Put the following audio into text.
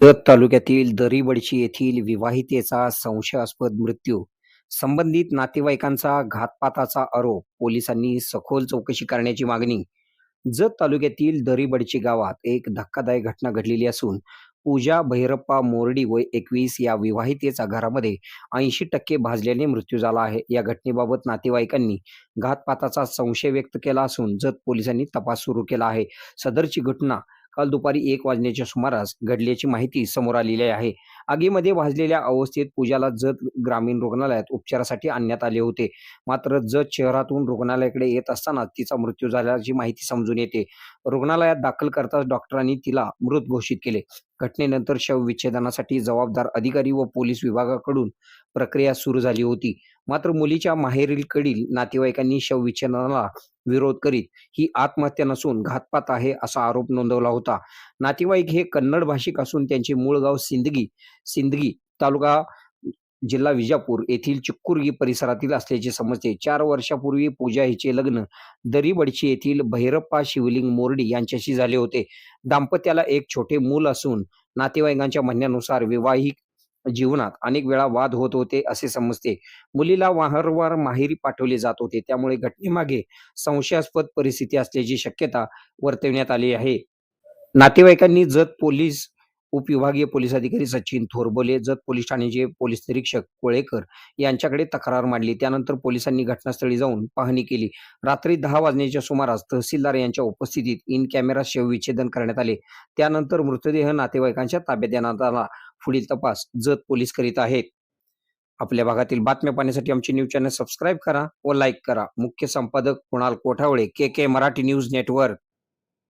जत तालुक्यातील दरीबडशी येथील विवाहितेचा संशयास्पद मृत्यू. संबंधित नातेवाईकांचा घातपाताचा आरोप. पोलिसांनी सखोल चौकशी करण्याची मागणी. जत तालुक्यातील दरीबडची गावात एक धक्कादायक घटना घडलेली असून पूजा भैरप्पा मोरडी वय 21 या विवाहितेचा घरामध्ये 80% भाजल्याने मृत्यू झाला आहे. या घटनेबाबत नातेवाईकांनी घातपाताचा संशय व्यक्त केला असून जत पोलिसांनी तपास सुरू केला आहे. सदरची घटना काल दुपारी 1 वाजण्याच्या सुमारास घडल्याची माहिती समोर आलेली आहे. आगीमध्ये भाजलेल्या अवस्थेत पूजाला जत ग्रामीण रुग्णालयात उपचारासाठी आणण्यात आले होते. मात्र जत शहरातून रुग्णालयाकडे येत असताना तिचा मृत्यू झाल्याची माहिती समजून येते. रुग्णालयात दाखल करताच डॉक्टरांनी तिला मृत घोषित केले. घटनेनंतर शवविच्छेदनासाठी जबाबदार अधिकारी व पोलीस विभागाकडून प्रक्रिया सुरू झाली होती. मात्र मुलीच्या माहेरीकडील नातेवाईकांनी शवविच्छेदनाला विरोध करीत ही आत्महत्या नसून घातपात आहे असा आरोप नोंदवला होता. नातेवाईक हे कन्नड भाषिक असून त्यांचे मूळ गाव सिंदगी सिंदगी तालुका जिल्हा विजापूर येथील चिक्कुर्गी परिसरातील असल्याचे समजते. 4 वर्षापूर्वी पूजा हिचे लग्न दरीबडशी येथील भैरप्पा शिवलिंग मोरडी यांच्याशी झाले होते. दाम्पत्याला एक छोटे मूल असून नातेवाईकांच्या म्हणण्यानुसार वैवाहिक जीवनात अनेक वेळा वाद होत होते असे समजते. मुलीला वारंवार माहेरी पाठवले जात होते. त्यामुळे घटनेमागे संशयास्पद परिस्थिती असल्याची शक्यता वर्तविण्यात आली आहे. नातेवाईकांनी जत पोलीस उपविभागीय पोलीस अधिकारी सचिन थोरबोले, जत पोलीस ठाण्याचे पोलीस निरीक्षक कोळेकर यांच्याकडे तक्रार मांडली. त्यानंतर पोलिसांनी घटनास्थळी जाऊन पाहणी केली. रात्री 10 वाजण्याच्या सुमारास तहसीलदार यांच्या उपस्थितीत इन कॅमेरा शवविच्छेदन करण्यात आले. त्यानंतर मृतदेह नातेवाईकांच्या ताब्यात देण्यात आला. पुढील तपास जत पोलीस करीत आहेत. आपल्या भागातील बातम्या पाहण्यासाठी आमचे न्यूज चॅनल सबस्क्राईब करा व लाईक करा. मुख्य संपादक कुणाल कोठावळे, के के मराठी न्यूज नेटवर्क.